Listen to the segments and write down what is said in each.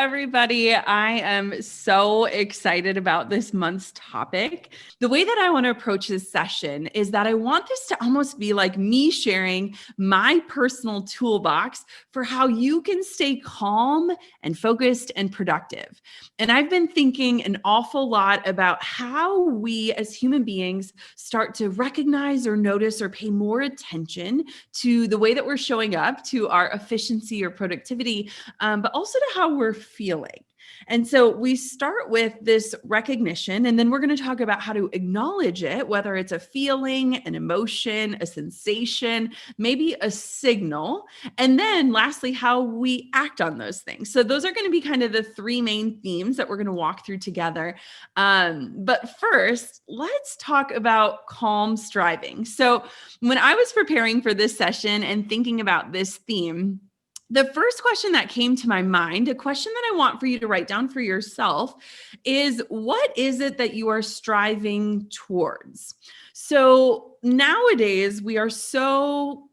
everybody. I am so excited about this month's topic. The way that I want to approach this session is that I want this to almost be like me sharing my personal toolbox for how you can stay calm and focused and productive. And I've been thinking an awful lot about how we as human beings start to recognize or notice or pay more attention to the way that we're showing up, to our efficiency or productivity, but also to how we're feeling. And so we start with this recognition, and then we're going to talk about how to acknowledge it, whether it's a feeling, an emotion, a sensation, maybe a signal. And then lastly, how we act on those things. So those are going to be kind of the three main themes that we're going to walk through together. But first, let's talk about calm striving. So when I was preparing for this session and thinking about this theme, the first question that came to my mind, a question that I want for you to write down for yourself, is what is it that you are striving towards? So nowadays we are so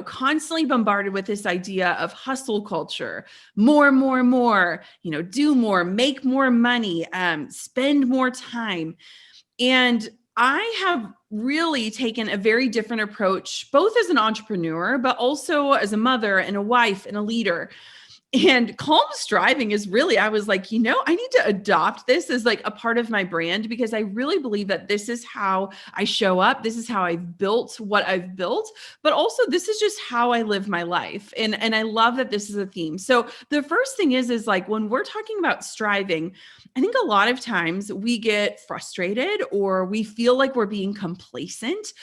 constantly bombarded with this idea of hustle culture, more, do more, make more money, spend more time. And I have really taken a very different approach, both as an entrepreneur, but also as a mother and a wife and a leader. And calm striving is really, I was like, I need to adopt this as like a part of my brand, because I really believe that this is how I show up. This is how I've built what I've built, but also this is just how I live my life. And I love that this is a theme. So the first thing is like when we're talking about striving, I think a lot of times we get frustrated or we feel like we're being complacent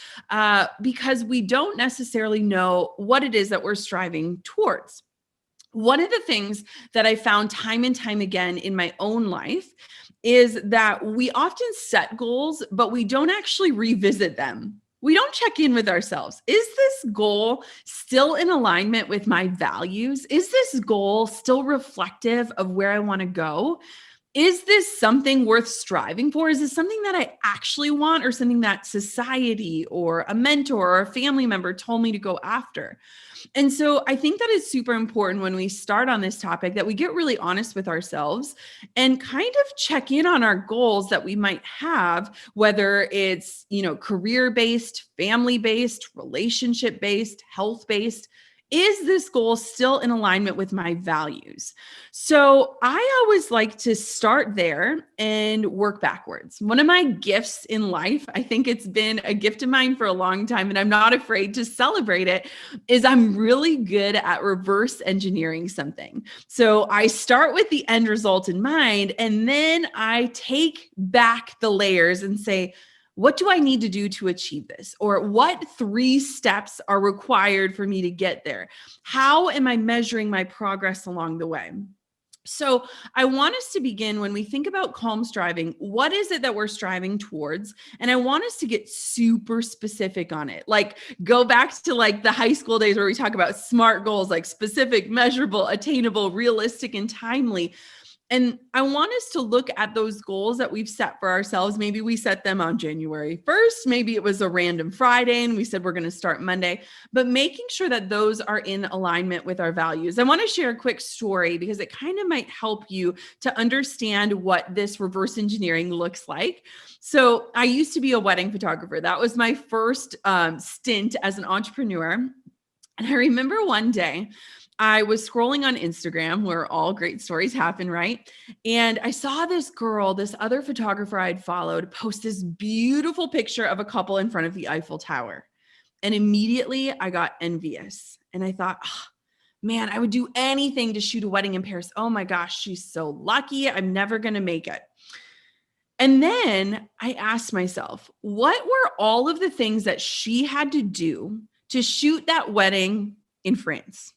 because we don't necessarily know what it is that we're striving towards. One of the things that I found time and time again in my own life is that we often set goals, but we don't actually revisit them. We don't check in with ourselves. Is this goal still in alignment with my values? Is this goal still reflective of where I want to go? Is this something worth striving for? Is this something that I actually want, or something that society or a mentor or a family member told me to go after? And so I think that it's super important when we start on this topic that we get really honest with ourselves and kind of check in on our goals that we might have, whether it's, career-based, family-based, relationship-based, health-based. Is this goal still in alignment with my values? So I always like to start there and work backwards. One of my gifts in life, I think it's been a gift of mine for a long time, and I'm not afraid to celebrate it, is I'm really good at reverse engineering something. So I start with the end result in mind, and then I take back the layers and say, what do I need to do to achieve this? Or what 3 steps are required for me to get there? How am I measuring my progress along the way? So I want us to begin, when we think about calm striving, what is it that we're striving towards? And I want us to get super specific on it. Like go back to like the high school days where we talk about SMART goals, like specific, measurable, attainable, realistic, and timely. And I want us to look at those goals that we've set for ourselves. Maybe we set them on January 1st. Maybe it was a random Friday and we said we're going to start Monday, but making sure that those are in alignment with our values. I want to share a quick story because it kind of might help you to understand what this reverse engineering looks like. So I used to be a wedding photographer. That was my first stint as an entrepreneur. And I remember one day, I was scrolling on Instagram where all great stories happen, right? And I saw this girl, this other photographer I had followed, post this beautiful picture of a couple in front of the Eiffel Tower. And immediately I got envious. And I thought, oh, man, I would do anything to shoot a wedding in Paris. Oh my gosh, she's so lucky. I'm never going to make it. And then I asked myself, what were all of the things that she had to do to shoot that wedding in France?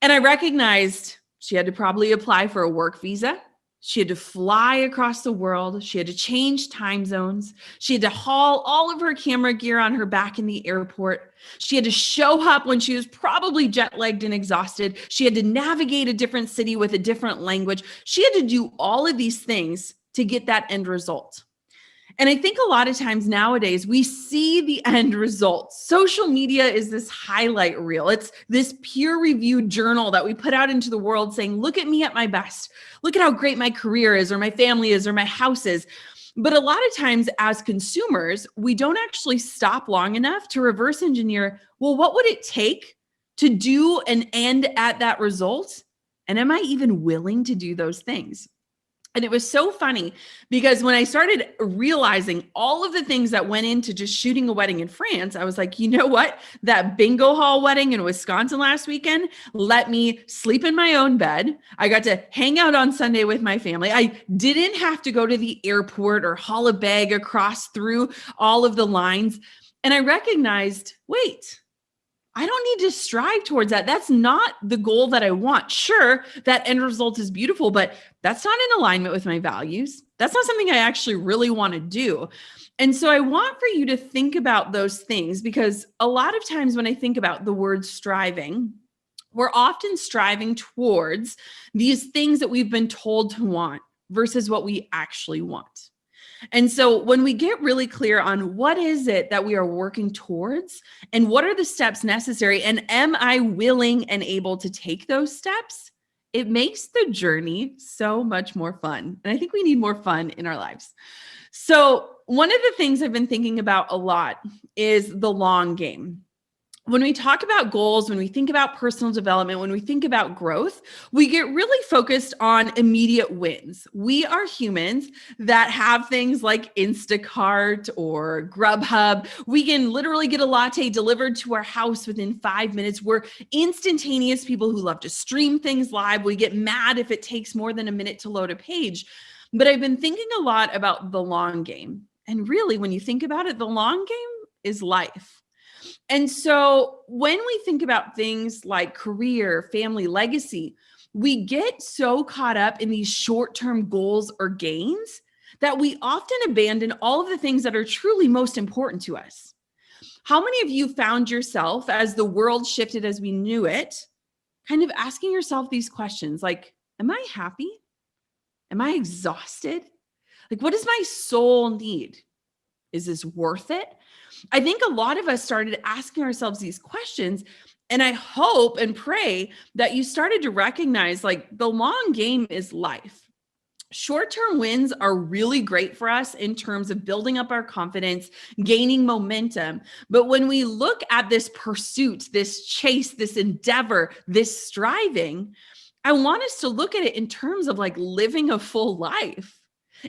And I recognized she had to probably apply for a work visa. She had to fly across the world. She had to change time zones. She had to haul all of her camera gear on her back in the airport. She had to show up when she was probably jet-lagged and exhausted. She had to navigate a different city with a different language. She had to do all of these things to get that end result. And I think a lot of times nowadays we see the end result. Social media is this highlight reel. It's this peer-reviewed journal that we put out into the world saying, look at me at my best. Look at how great my career is, or my family is, or my house is. But a lot of times as consumers, we don't actually stop long enough to reverse engineer, well, what would it take to do and end at that result? And am I even willing to do those things? And it was so funny because when I started realizing all of the things that went into just shooting a wedding in France, I was like, you know what? That bingo hall wedding in Wisconsin last weekend let me sleep in my own bed. I got to hang out on Sunday with my family. I didn't have to go to the airport or haul a bag across through all of the lines. And I recognized, wait, I don't need to strive towards that. That's not the goal that I want. Sure, that end result is beautiful, but that's not in alignment with my values. That's not something I actually really want to do. And so I want for you to think about those things, because a lot of times when I think about the word striving, we're often striving towards these things that we've been told to want versus what we actually want. And so when we get really clear on what is it that we are working towards and what are the steps necessary, and am I willing and able to take those steps, it makes the journey so much more fun. And I think we need more fun in our lives. So one of the things I've been thinking about a lot is the long game. When we talk about goals, when we think about personal development, when we think about growth, we get really focused on immediate wins. We are humans that have things like Instacart or Grubhub. We can literally get a latte delivered to our house within 5 minutes. We're instantaneous people who love to stream things live. We get mad if it takes more than a minute to load a page. But I've been thinking a lot about the long game. And really, when you think about it, the long game is life. And so when we think about things like career, family, legacy, we get so caught up in these short-term goals or gains that we often abandon all of the things that are truly most important to us. How many of you found yourself, as the world shifted as we knew it, kind of asking yourself these questions like, am I happy? Am I exhausted? Like, what does my soul need? Is this worth it? I think a lot of us started asking ourselves these questions, and I hope and pray that you started to recognize, like, the long game is life. Short-term wins are really great for us in terms of building up our confidence, gaining momentum. But when we look at this pursuit, this chase, this endeavor, this striving, I want us to look at it in terms of like living a full life,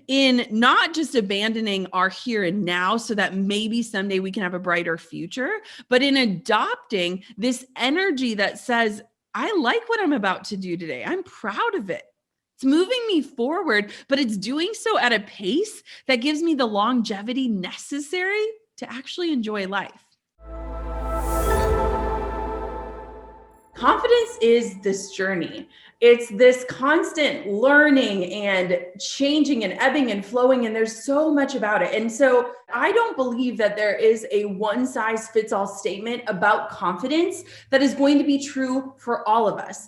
in not just abandoning our here and now so that maybe someday we can have a brighter future, but in adopting this energy that says, I like what I'm about to do today. I'm proud of it. It's moving me forward, but it's doing so at a pace that gives me the longevity necessary to actually enjoy life. Confidence is this journey. It's this constant learning and changing and ebbing and flowing, and there's so much about it. And so I don't believe that there is a one-size-fits-all statement about confidence that is going to be true for all of us.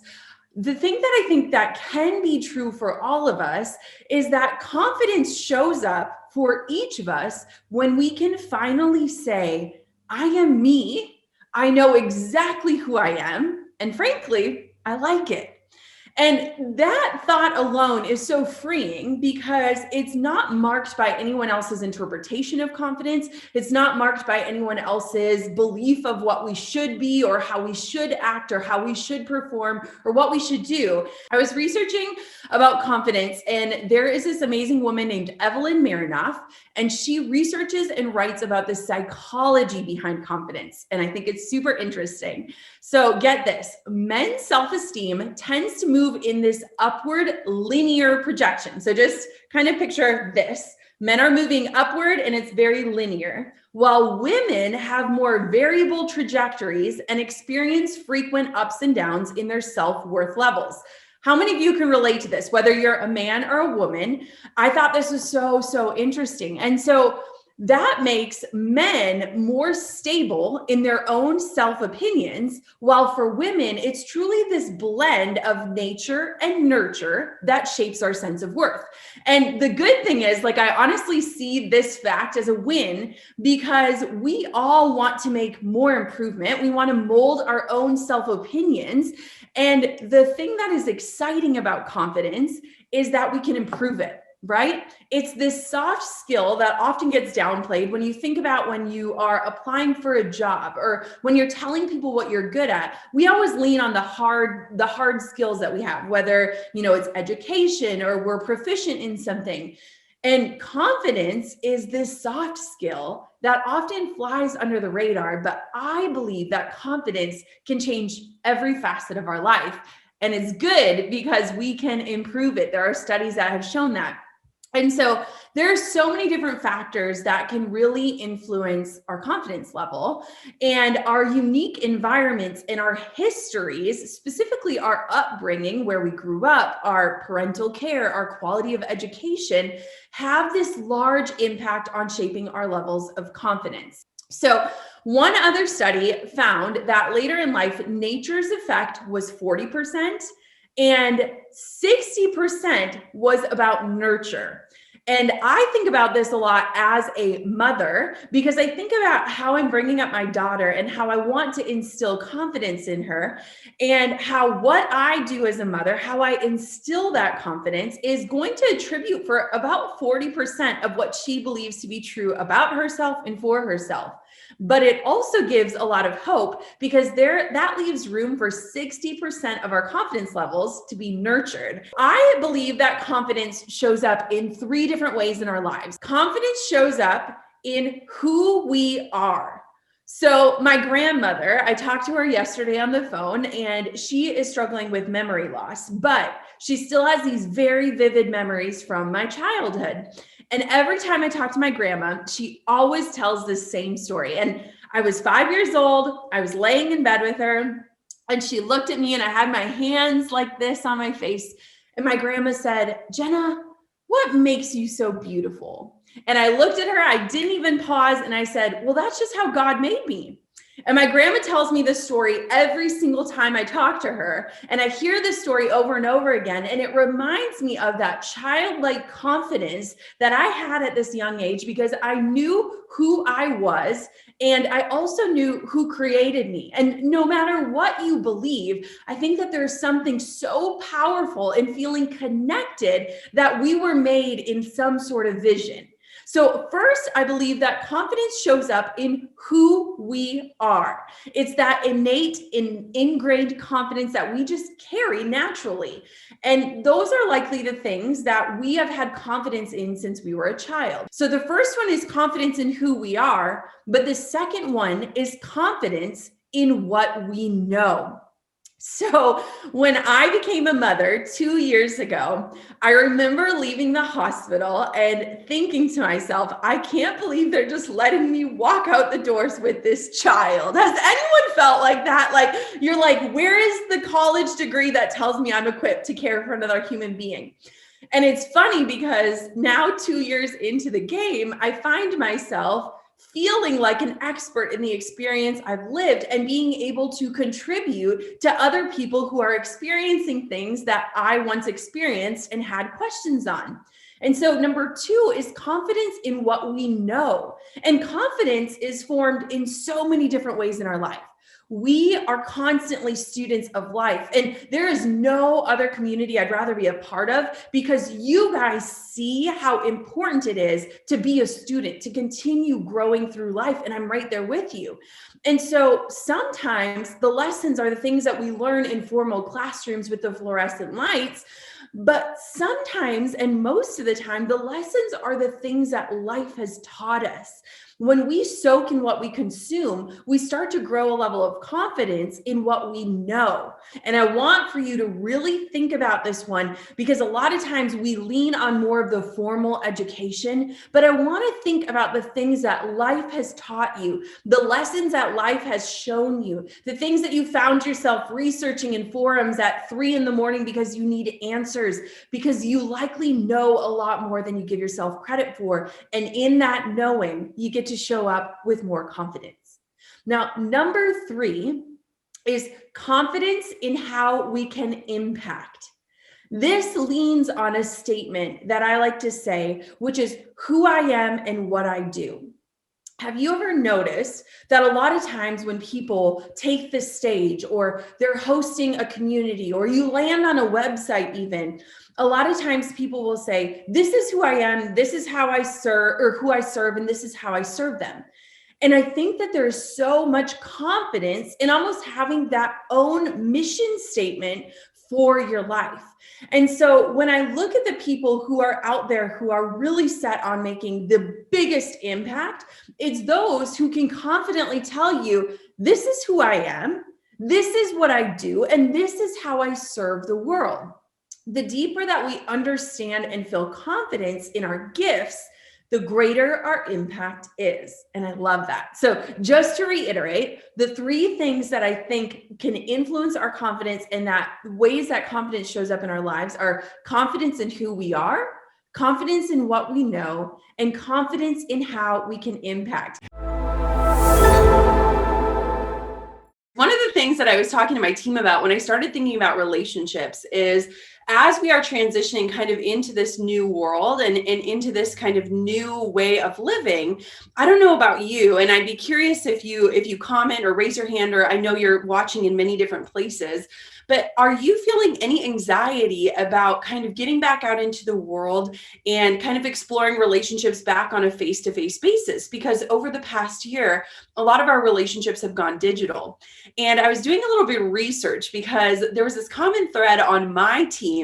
The thing that I think that can be true for all of us is that confidence shows up for each of us when we can finally say, I am me. I know exactly who I am. And frankly, I like it. And that thought alone is so freeing because it's not marked by anyone else's interpretation of confidence. It's not marked by anyone else's belief of what we should be or how we should act or how we should perform or what we should do. I was researching about confidence, and there is this amazing woman named Evelyn Marinoff, and she researches and writes about the psychology behind confidence. And I think it's super interesting. So get this, men's self-esteem tends to move in this upward linear projection. So just kind of picture this. Men are moving upward and it's very linear, while women have more variable trajectories and experience frequent ups and downs in their self-worth levels. How many of you can relate to this, whether you're a man or a woman? I thought this was so interesting. And so That makes men more stable in their own self-opinions, while for women, it's truly this blend of nature and nurture that shapes our sense of worth. And the good thing is, like, I honestly see this fact as a win because we all want to make more improvement. We want to mold our own self-opinions. And the thing that is exciting about confidence is that we can improve it. Right? It's this soft skill that often gets downplayed when you think about when you are applying for a job or when you're telling people what you're good at. We always lean on the hard skills that we have, whether, it's education or we're proficient in something. And confidence is this soft skill that often flies under the radar, but I believe that confidence can change every facet of our life. And it's good because we can improve it. There are studies that have shown that. And so there's so many different factors that can really influence our confidence level, and our unique environments and our histories, specifically our upbringing, where we grew up, our parental care, our quality of education, have this large impact on shaping our levels of confidence. So one other study found that later in life, nature's effect was 40%. And 60% was about nurture. And I think about this a lot as a mother because I think about how I'm bringing up my daughter and how I want to instill confidence in her, and how what I do as a mother, how I instill that confidence is going to attribute for about 40% of what she believes to be true about herself and for herself. But it also gives a lot of hope because that leaves room for 60% of our confidence levels to be nurtured. I believe that confidence shows up in 3 different ways in our lives. Confidence shows up in who we are. So my grandmother, I talked to her yesterday on the phone, and she is struggling with memory loss, but she still has these very vivid memories from my childhood. And every time I talk to my grandma, she always tells this same story. And I was 5 years old. I was laying in bed with her, and she looked at me, and I had my hands like this on my face. And my grandma said, "Jenna, what makes you so beautiful?" And I looked at her, I didn't even pause. And I said, "Well, that's just how God made me." And my grandma tells me this story every single time I talk to her. And I hear this story over and over again. And it reminds me of that childlike confidence that I had at this young age because I knew who I was. And I also knew who created me. And no matter what you believe, I think that there's something so powerful in feeling connected that we were made in some sort of vision. So first, I believe that confidence shows up in who we are. It's that innate, ingrained confidence that we just carry naturally. And those are likely the things that we have had confidence in since we were a child. So the first one is confidence in who we are, but the second one is confidence in what we know. So when I became a mother 2 years ago, I remember leaving the hospital and thinking to myself, I can't believe they're just letting me walk out the doors with this child. Has anyone felt like that? Like, you're like, where is the college degree that tells me I'm equipped to care for another human being? And it's funny because now 2 years into the game, I find myself feeling like an expert in the experience I've lived and being able to contribute to other people who are experiencing things that I once experienced and had questions on. And so number 2 is confidence in what we know. And confidence is formed in so many different ways in our life. We are constantly students of life, and there is no other community I'd rather be a part of because you guys see how important it is to be a student, to continue growing through life, and I'm right there with you. And so sometimes the lessons are the things that we learn in formal classrooms with the fluorescent lights, but sometimes, and most of the time, the lessons are the things that life has taught us. When we soak in what we consume, we start to grow a level of confidence in what we know. And I want for you to really think about this one, because a lot of times we lean on more of the formal education, but I want to think about the things that life has taught you, the lessons that life has shown you, the things that you found yourself researching in forums at 3 a.m. because you need answers, because you likely know a lot more than you give yourself credit for. And in that knowing, you get to show up with more confidence. Now, number 3 is confidence in how we can impact. This leans on a statement that I like to say, which is who I am and what I do. Have you ever noticed that a lot of times when people take the stage, or they're hosting a community, or you land on a website even, a lot of times people will say, this is who I am, this is how I serve, or who I serve, and this is how I serve them. And I think that there's so much confidence in almost having that own mission statement for your life. And so when I look at the people who are out there who are really set on making the biggest impact, it's those who can confidently tell you, this is who I am, this is what I do, and this is how I serve the world. The deeper that we understand and feel confidence in our gifts, the greater our impact is. And I love that. So just to reiterate, the 3 things that I think can influence our confidence, and that ways that confidence shows up in our lives, are confidence in who we are, confidence in what we know, and confidence in how we can impact. One of the things that I was talking to my team about when I started thinking about relationships is, as we are transitioning kind of into this new world and into this kind of new way of living, I don't know about you, and I'd be curious if you comment or raise your hand, or I know you're watching in many different places, but are you feeling any anxiety about kind of getting back out into the world and kind of exploring relationships back on a face-to-face basis? Because over the past year, a lot of our relationships have gone digital. And I was doing a little bit of research, because there was this common thread on my team,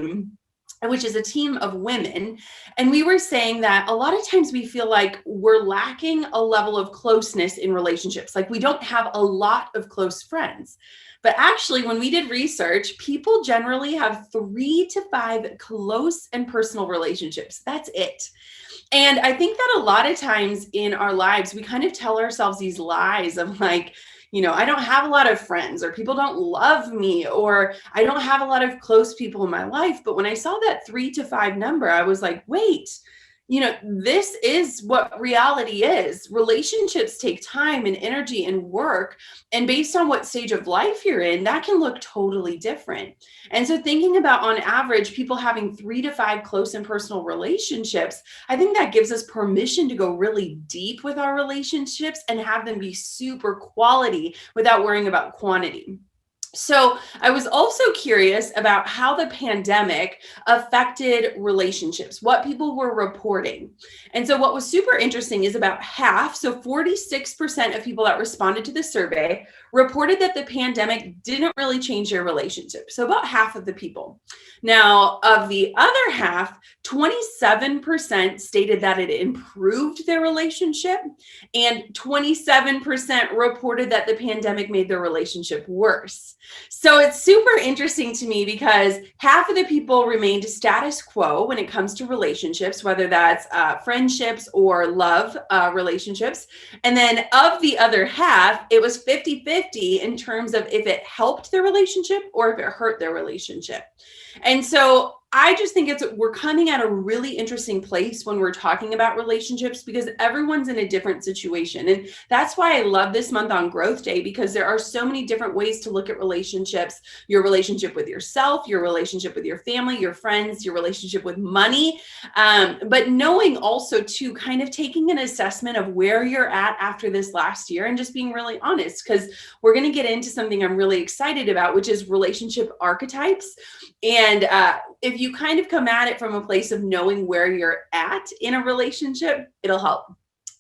which is a team of women. And we were saying that a lot of times we feel like we're lacking a level of closeness in relationships. Like we don't have a lot of close friends. But actually, when we did research, people generally have 3 to 5 close and personal relationships. That's it. And I think that a lot of times in our lives, we kind of tell ourselves these lies of like, I don't have a lot of friends, or people don't love me, or I don't have a lot of close people in my life. But when I saw that 3 to 5 number, I was like, wait, this is what reality is. Relationships take time and energy and work. And based on what stage of life you're in, that can look totally different. And so thinking about, on average, people having 3 to 5 close and personal relationships, I think that gives us permission to go really deep with our relationships and have them be super quality without worrying about quantity. So I was also curious about how the pandemic affected relationships, what people were reporting. And so what was super interesting is about half, so 46% of people that responded to the survey reported that the pandemic didn't really change their relationship. So about half of the people. Now, of the other half, 27% stated that it improved their relationship, and 27% reported that the pandemic made their relationship worse. So it's super interesting to me, because half of the people remained status quo when it comes to relationships, whether that's friendships or love relationships. And then of the other half, it was 50-50 in terms of if it helped their relationship or if it hurt their relationship. And so I just think we're coming at a really interesting place when we're talking about relationships, because everyone's in a different situation. And that's why I love this month on Growth Day, because there are so many different ways to look at relationships: your relationship with yourself, your relationship with your family, your friends, your relationship with money. But knowing also too, kind of taking an assessment of where you're at after this last year and just being really honest, because we're going to get into something I'm really excited about, which is relationship archetypes. And if you kind of come at it from a place of knowing where you're at in a relationship, it'll help.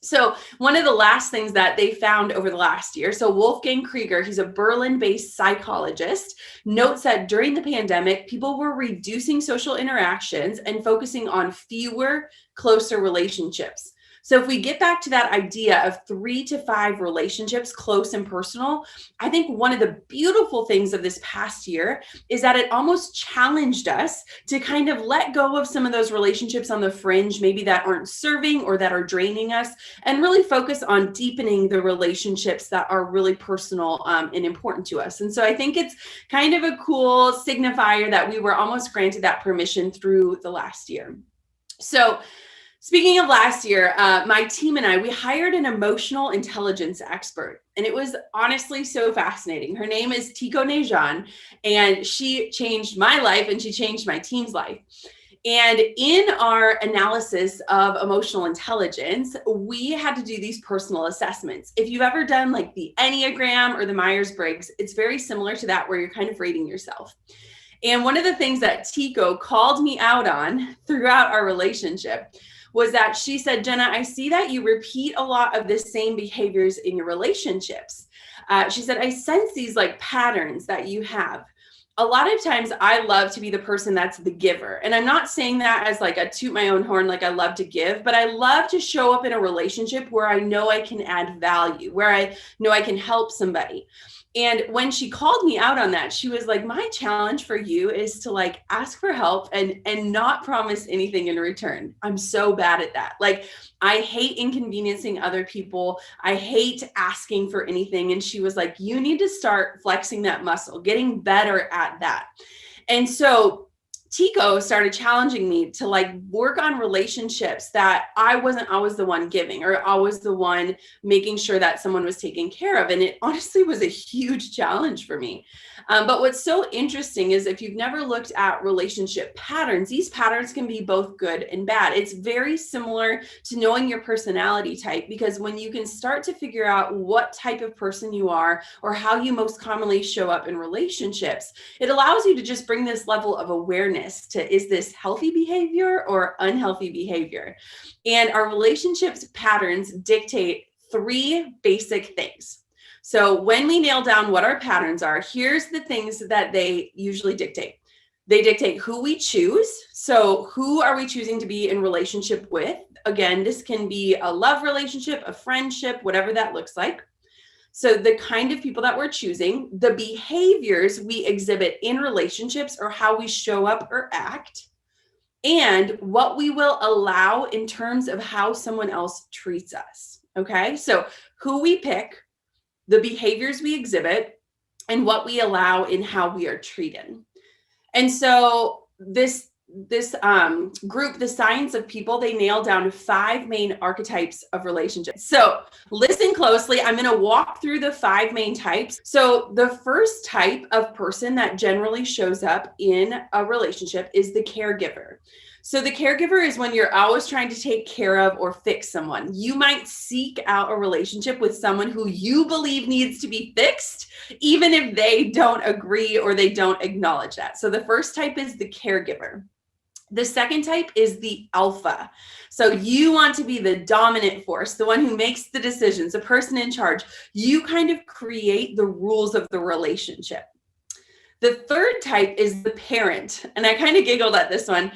So one of the last things that they found over the last year, so Wolfgang Krieger, he's a Berlin-based psychologist, notes that during the pandemic, people were reducing social interactions and focusing on fewer, closer relationships. So if we get back to that idea of 3 to 5 relationships, close and personal, I think one of the beautiful things of this past year is that it almost challenged us to kind of let go of some of those relationships on the fringe, maybe that aren't serving or that are draining us, and really focus on deepening the relationships that are really personal and important to us. And so I think it's kind of a cool signifier that we were almost granted that permission through the last year. So speaking of last year, my team and I, we hired an emotional intelligence expert, and it was honestly so fascinating. Her name is Tico Nejan, and she changed my life and she changed my team's life. And in our analysis of emotional intelligence, we had to do these personal assessments. If you've ever done like the Enneagram or the Myers-Briggs, it's very similar to that, where you're kind of rating yourself. And one of the things that Tico called me out on throughout our relationship was that she said, Jenna, I see that you repeat a lot of the same behaviors in your relationships. She said, I sense these like patterns that you have. A lot of times I love to be the person that's the giver. And I'm not saying that as like a toot my own horn, like I love to give, but I love to show up in a relationship where I know I can add value, where I know I can help somebody. And when she called me out on that, she was like, my challenge for you is to like ask for help and not promise anything in return. I'm so bad at that. Like, I hate inconveniencing other people. I hate asking for anything. And she was like, you need to start flexing that muscle, getting better at that. And so Tico started challenging me to like work on relationships that I wasn't always the one giving, or always the one making sure that someone was taken care of. And it honestly was a huge challenge for me. But what's so interesting is, if you've never looked at relationship patterns, these patterns can be both good and bad. It's very similar to knowing your personality type, because when you can start to figure out what type of person you are or how you most commonly show up in relationships, it allows you to just bring this level of awareness to, is this healthy behavior or unhealthy behavior? And our relationships patterns dictate 3 basic things. So when we nail down what our patterns are, here's the things that they usually dictate. They dictate who we choose. So who are we choosing to be in relationship with? Again, this can be a love relationship, a friendship, whatever that looks like. So the kind of people that we're choosing, the behaviors we exhibit in relationships, or how we show up or act, and what we will allow in terms of how someone else treats us. Okay, so who we pick, the behaviors we exhibit, and what we allow in how we are treated. And so this group, the Science of People, they nailed down 5 main archetypes of relationships. So listen closely. I'm going to walk through the 5 main types. So the first type of person that generally shows up in a relationship is the caregiver. So the caregiver is when you're always trying to take care of or fix someone. You might seek out a relationship with someone who you believe needs to be fixed, even if they don't agree or they don't acknowledge that. So the first type is the caregiver. The second type is the alpha. So you want to be the dominant force, the one who makes the decisions, the person in charge. You kind of create the rules of the relationship. The third type is the parent. And I kind of giggled at this one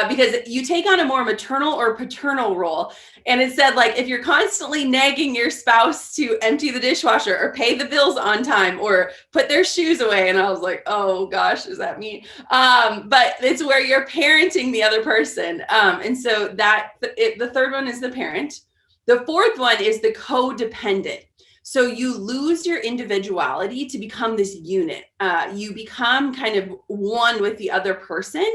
because you take on a more maternal or paternal role. And it said, like, if you're constantly nagging your spouse to empty the dishwasher or pay the bills on time or put their shoes away. And I was like, oh gosh, is that me? But it's where you're parenting the other person. And so the third one is the parent. The fourth one is the codependent. So you lose your individuality to become this unit. You become kind of one with the other person,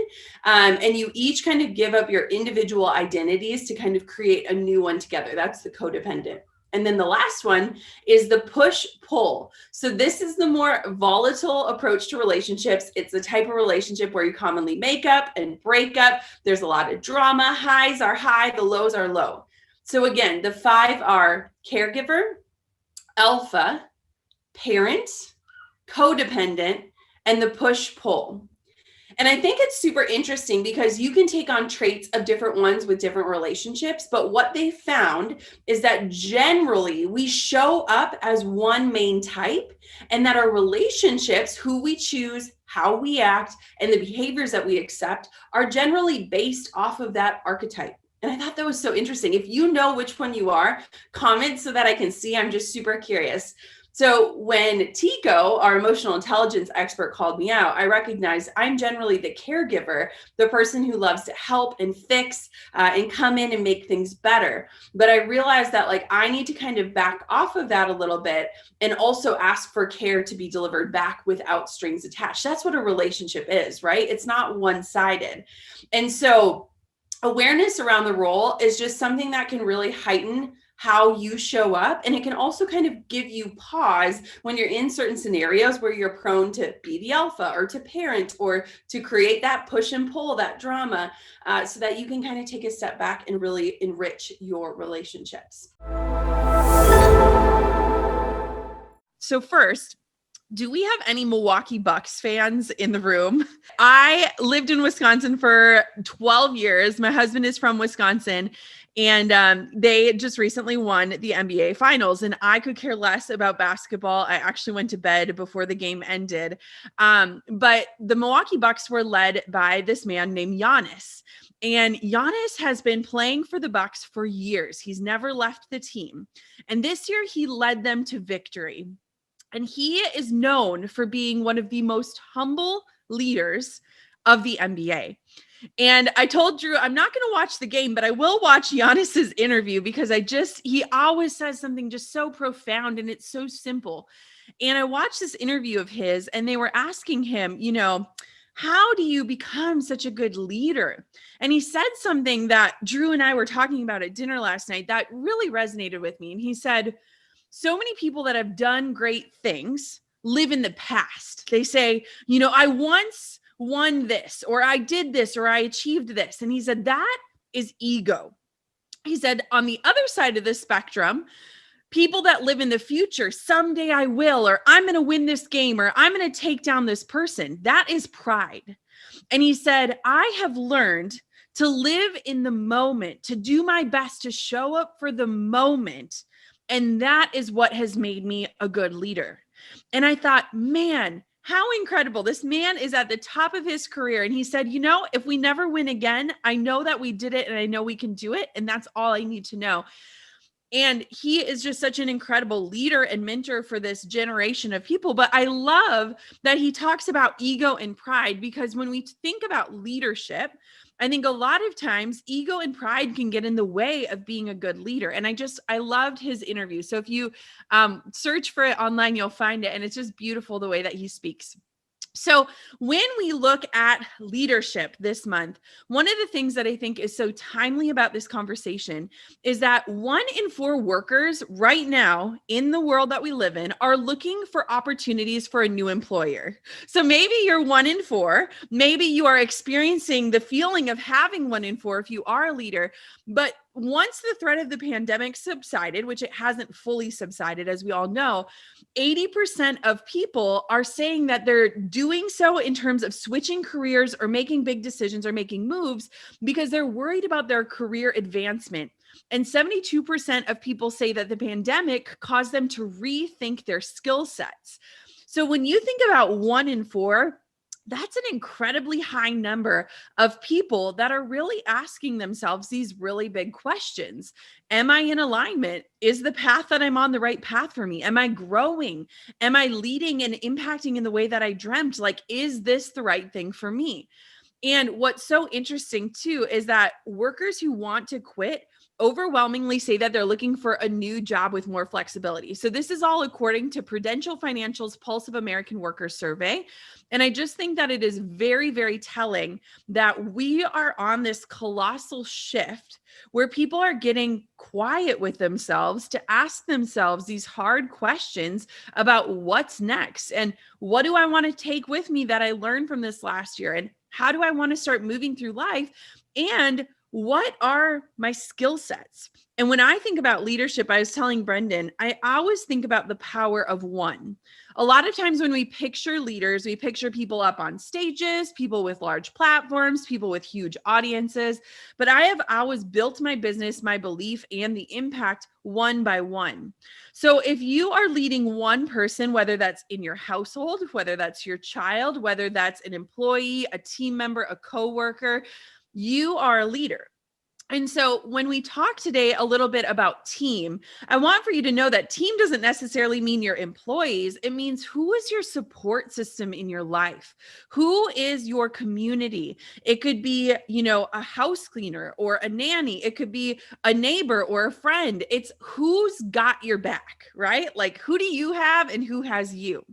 and you each kind of give up your individual identities to kind of create a new one together. That's the codependent. And then the last one is the push-pull. So this is the more volatile approach to relationships. It's the type of relationship where you commonly make up and break up. There's a lot of drama. Highs are high, the lows are low. So again, the 5 are caregiver, alpha, parent, codependent, and the push-pull. And I think it's super interesting because you can take on traits of different ones with different relationships, but what they found is that generally we show up as one main type, and that our relationships, who we choose, how we act, and the behaviors that we accept are generally based off of that archetype. And I thought that was so interesting. If you know which one you are, comment so that I can see. I'm just super curious. So when Tico, our emotional intelligence expert, called me out, I recognized I'm generally the caregiver, the person who loves to help and fix and come in and make things better. But I realized that like I need to kind of back off of that a little bit and also ask for care to be delivered back without strings attached. That's what a relationship is, right? It's not one-sided. And so awareness around the role is just something that can really heighten how you show up. And it can also kind of give you pause when you're in certain scenarios where you're prone to be the alpha or to parent or to create that push and pull, that drama, so that you can kind of take a step back and really enrich your relationships. So first, do we have any Milwaukee Bucks fans in the room? I lived in Wisconsin for 12 years. My husband is from Wisconsin, and they just recently won the NBA Finals, and I could care less about basketball. I actually went to bed before the game ended. But the Milwaukee Bucks were led by this man named Giannis. And Giannis has been playing for the Bucks for years. He's never left the team. And this year he led them to victory. And he is known for being one of the most humble leaders of the NBA. And I told Drew, I'm not going to watch the game, but I will watch Giannis's interview because he always says something just so profound and it's so simple. And I watched this interview of his and they were asking him, how do you become such a good leader? And he said something that Drew and I were talking about at dinner last night that really resonated with me. And he said, so many people that have done great things live in the past. They say, I once won this, or I did this, or I achieved this. And he said, that is ego. He said, on the other side of the spectrum, people that live in the future, someday I will, or I'm going to win this game, or I'm going to take down this person. That is pride. And he said, I have learned to live in the moment, to do my best to show up for the moment. And that is what has made me a good leader. And I thought, man, how incredible. This man is at the top of his career. And he said, if we never win again, I know that we did it and I know we can do it. And that's all I need to know. And he is just such an incredible leader and mentor for this generation of people. But I love that he talks about ego and pride, because when we think about leadership, I think a lot of times ego and pride can get in the way of being a good leader. And I loved his interview. So if you search for it online, you'll find it. And it's just beautiful the way that he speaks. So when we look at leadership this month, one of the things that I think is so timely about this conversation is that 1 in 4 workers right now in the world that we live in are looking for opportunities for a new employer. So maybe you're 1 in 4, maybe you are experiencing the feeling of having 1 in 4 if you are a leader, but once the threat of the pandemic subsided, which it hasn't fully subsided, as we all know, 80% of people are saying that they're doing so in terms of switching careers or making big decisions or making moves because they're worried about their career advancement. And 72% of people say that the pandemic caused them to rethink their skill sets. So when you think about 1 in 4, that's an incredibly high number of people that are really asking themselves these really big questions. Am I in alignment? Is the path that I'm on the right path for me? Am I growing? Am I leading and impacting in the way that I dreamt? Like, is this the right thing for me? And what's so interesting too is that workers who want to quit overwhelmingly say that they're looking for a new job with more flexibility. So this is all according to Prudential Financial's Pulse of American Workers survey. And I just think that it is very, very telling that we are on this colossal shift where people are getting quiet with themselves to ask themselves these hard questions about what's next and what do I want to take with me that I learned from this last year, and how do I want to start moving through life, and what are my skill sets? And when I think about leadership, I was telling Brendan, I always think about the power of one. A lot of times when we picture leaders, we picture people up on stages, people with large platforms, people with huge audiences. But I have always built my business, my belief, and the impact one by one. So if you are leading one person, whether that's in your household, whether that's your child, whether that's an employee, a team member, a coworker, you are a leader. And so when we talk today a little bit about team, I want for you to know that team doesn't necessarily mean your employees. It means who is your support system in your life? Who is your community? It could be, a house cleaner or a nanny. It could be a neighbor or a friend. It's who's got your back, right? Like, who do you have and who has you?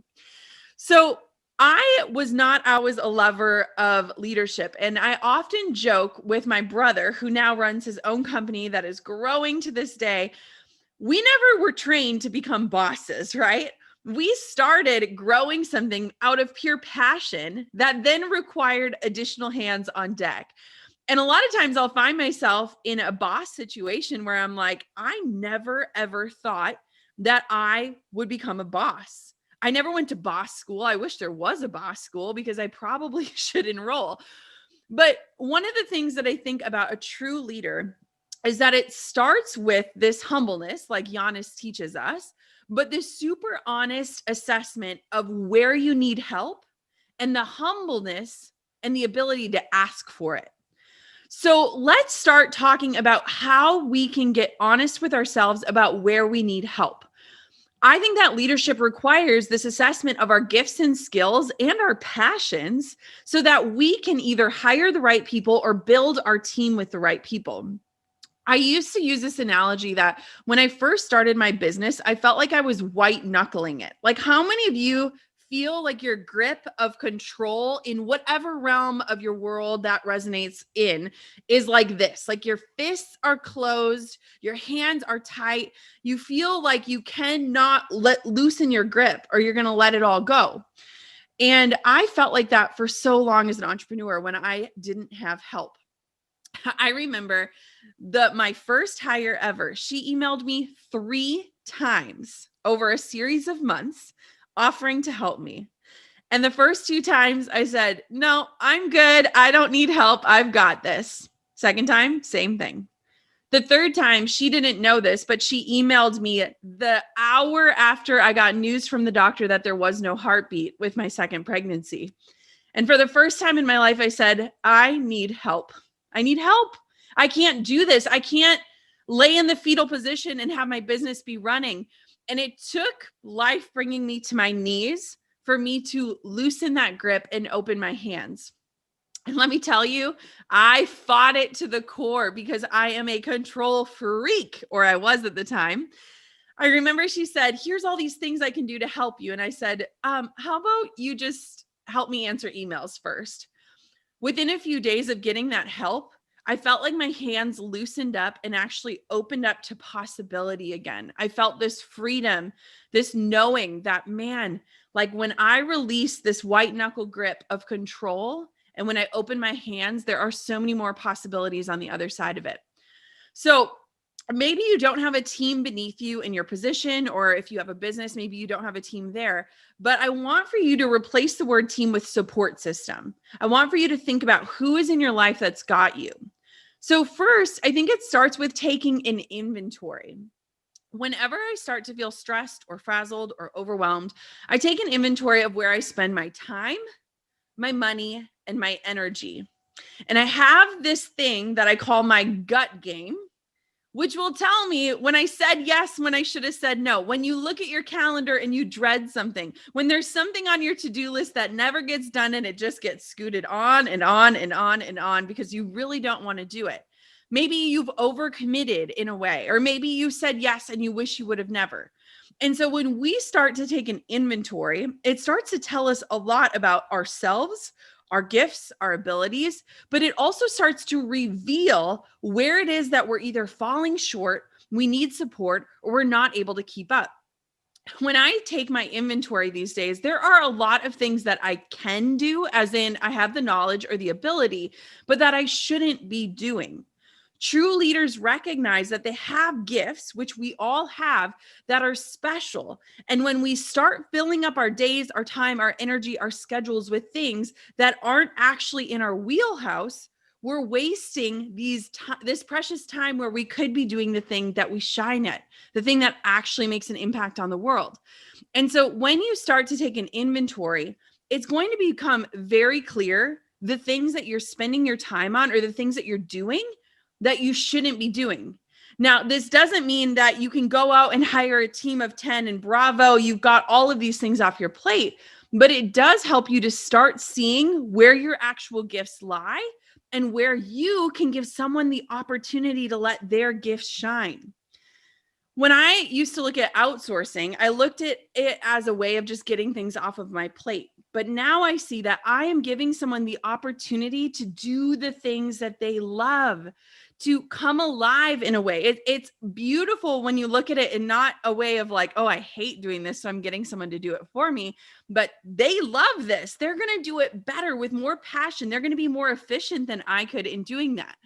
So I was not always a lover of leadership. And I often joke with my brother, who now runs his own company that is growing to this day. We never were trained to become bosses, right? We started growing something out of pure passion that then required additional hands on deck. And a lot of times I'll find myself in a boss situation where I'm like, I never, ever thought that I would become a boss. I never went to boss school. I wish there was a boss school because I probably should enroll. But one of the things that I think about a true leader is that it starts with this humbleness, like Giannis teaches us, but this super honest assessment of where you need help and the humbleness and the ability to ask for it. So let's start talking about how we can get honest with ourselves about where we need help. I think that leadership requires this assessment of our gifts and skills and our passions so that we can either hire the right people or build our team with the right people. I used to use this analogy that when I first started my business, I felt like I was white knuckling it. Like, how many of you feel like your grip of control in whatever realm of your world that resonates in is like this? Like, your fists are closed, your hands are tight. You feel like you cannot loosen your grip or you're going to let it all go. And I felt like that for so long as an entrepreneur when I didn't have help. I remember my first hire ever, she emailed me 3 times over a series of months offering to help me. And the first 2 times I said, no, I'm good. I don't need help. I've got this. Second time, same thing. The third time, she didn't know this, but she emailed me the hour after I got news from the doctor that there was no heartbeat with my second pregnancy. And for the first time in my life, I said, I need help. I need help. I can't do this. I can't lay in the fetal position and have my business be running. And it took life bringing me to my knees for me to loosen that grip and open my hands. And let me tell you, I fought it to the core because I am a control freak, or I was at the time. I remember she said, here's all these things I can do to help you. And I said, how about you just help me answer emails first? Within a few days of getting that help, I felt like my hands loosened up and actually opened up to possibility again. I felt this freedom, this knowing that, man, like when I release this white knuckle grip of control and when I open my hands, there are so many more possibilities on the other side of it. So maybe you don't have a team beneath you in your position, or if you have a business, maybe you don't have a team there. But I want for you to replace the word team with support system. I want for you to think about who is in your life that's got you. So first, I think it starts with taking an inventory. Whenever I start to feel stressed or frazzled or overwhelmed, I take an inventory of where I spend my time, my money, and my energy. And I have this thing that I call my gut game, which will tell me when I said yes, when I should have said no. When you look at your calendar and you dread something, when there's something on your to-do list that never gets done and it just gets scooted on and on and on and on because you really don't want to do it. Maybe you've overcommitted in a way, or maybe you said yes and you wish you would have never. And so when we start to take an inventory, it starts to tell us a lot about ourselves, our gifts, our abilities, but it also starts to reveal where it is that we're either falling short, we need support, or we're not able to keep up. When I take my inventory these days, there are a lot of things that I can do, as in I have the knowledge or the ability, but that I shouldn't be doing. True leaders recognize that they have gifts, which we all have, that are special. And when we start filling up our days, our time, our energy, our schedules with things that aren't actually in our wheelhouse, we're wasting this precious time where we could be doing the thing that we shine at, the thing that actually makes an impact on the world. And so when you start to take an inventory, it's going to become very clear the things that you're spending your time on or the things that you're doing that you shouldn't be doing. Now, this doesn't mean that you can go out and hire a team of 10 and bravo, you've got all of these things off your plate, but it does help you to start seeing where your actual gifts lie and where you can give someone the opportunity to let their gifts shine. When I used to look at outsourcing, I looked at it as a way of just getting things off of my plate. But now I see that I am giving someone the opportunity to do the things that they love, to come alive in a way. It's beautiful when you look at it in not a way of like, oh, I hate doing this, so I'm getting someone to do it for me. But they love this. They're going to do it better with more passion. They're going to be more efficient than I could in doing that.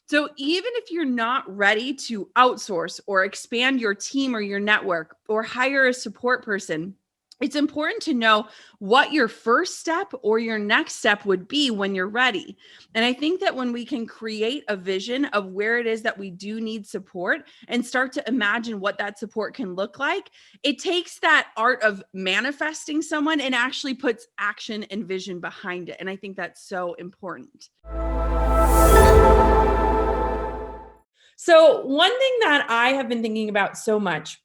So even if you're not ready to outsource or expand your team or your network or hire a support person, it's important to know what your first step or your next step would be when you're ready. And I think that when we can create a vision of where it is that we do need support and start to imagine what that support can look like, it takes that art of manifesting someone and actually puts action and vision behind it. And I think that's so important. So one thing that I have been thinking about so much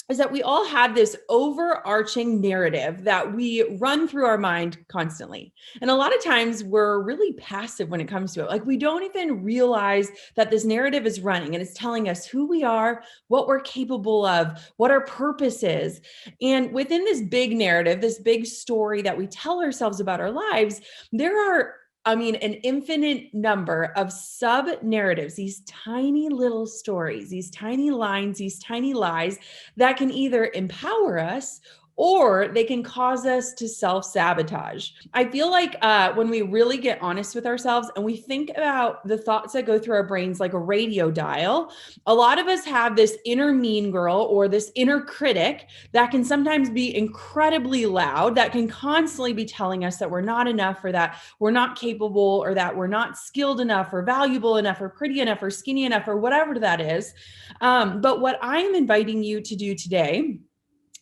is that we all have this overarching narrative that we run through our mind constantly. And a lot of times we're really passive when it comes to it. Like we don't even realize that this narrative is running and it's telling us who we are, what we're capable of, what our purpose is. And within this big narrative, this big story that we tell ourselves about our lives, there are an infinite number of sub-narratives, these tiny little stories, these tiny lines, these tiny lies that can either empower us or they can cause us to self-sabotage. I feel like when we really get honest with ourselves and we think about the thoughts that go through our brains like a radio dial, a lot of us have this inner mean girl or this inner critic that can sometimes be incredibly loud, that can constantly be telling us that we're not enough or that we're not capable or that we're not skilled enough or valuable enough or pretty enough or skinny enough or whatever that is. But what I'm inviting you to do today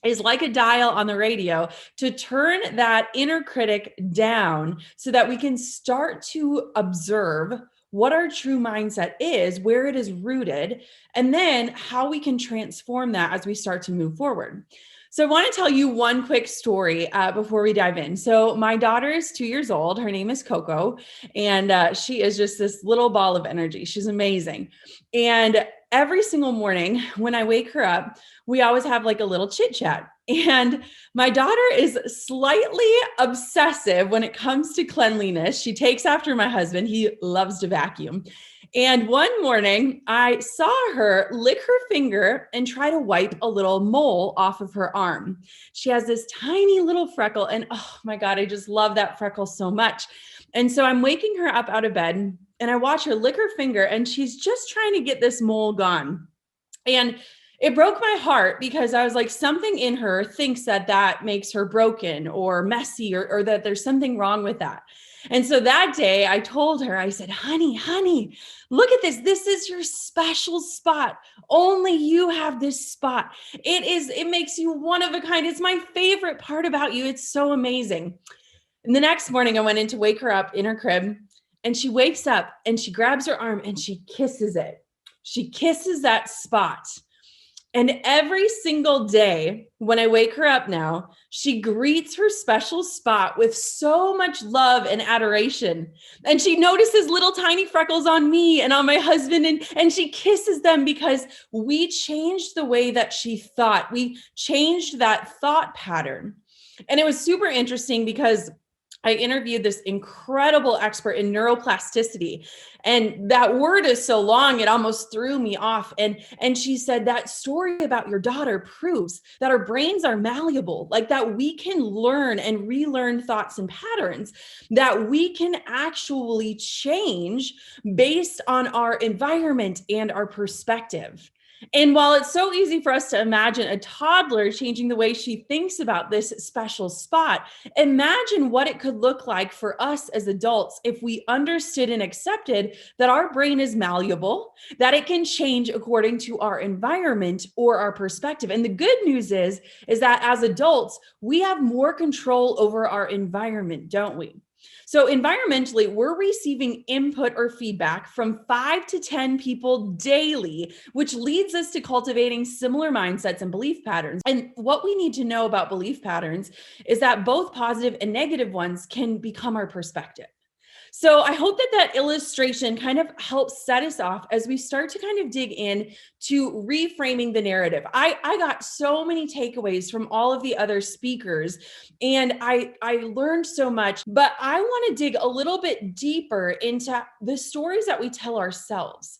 is like a dial on the radio to turn that inner critic down so that we can start to observe what our true mindset is, where it is rooted, and then how we can transform that as we start to move forward. So I want to tell you one quick story before we dive in. So my daughter is 2 years old. Her name is Coco, and she is just this little ball of energy. She's amazing. And every single morning when I wake her up, we always have like a little chit chat. And my daughter is slightly obsessive when it comes to cleanliness. She takes after my husband. He loves to vacuum. And one morning I saw her lick her finger and try to wipe a little mole off of her arm. She has this tiny little freckle and oh my God, I just love that freckle so much. And so I'm waking her up out of bed and I watch her lick her finger and she's just trying to get this mole gone. And it broke my heart because I was like, something in her thinks that that makes her broken or messy or that there's something wrong with that. And so that day I told her, I said, honey, look at this. This is your special spot. Only you have this spot. It makes you one of a kind. It's my favorite part about you. It's so amazing. And the next morning I went in to wake her up in her crib and she wakes up and she grabs her arm and she kisses it. She kisses that spot. And every single day when I wake her up now, she greets her special spot with so much love and adoration. And she notices little tiny freckles on me and on my husband, and she kisses them because we changed the way that she thought. We changed that thought pattern. And it was super interesting because I interviewed this incredible expert in neuroplasticity. And that word is so long, it almost threw me off. And she said that story about your daughter proves that our brains are malleable, like that we can learn and relearn thoughts and patterns, that we can actually change based on our environment and our perspective. And while it's so easy for us to imagine a toddler changing the way she thinks about this special spot, imagine what it could look like for us as adults if we understood and accepted that our brain is malleable, that it can change according to our environment or our perspective. And the good news is that as adults, we have more control over our environment, don't we? So environmentally, we're receiving input or feedback from 5 to 10 people daily, which leads us to cultivating similar mindsets and belief patterns. And what we need to know about belief patterns is that both positive and negative ones can become our perspective. So I hope that that illustration kind of helps set us off as we start to kind of dig in to reframing the narrative. I got so many takeaways from all of the other speakers, and I learned so much, but I want to dig a little bit deeper into the stories that we tell ourselves.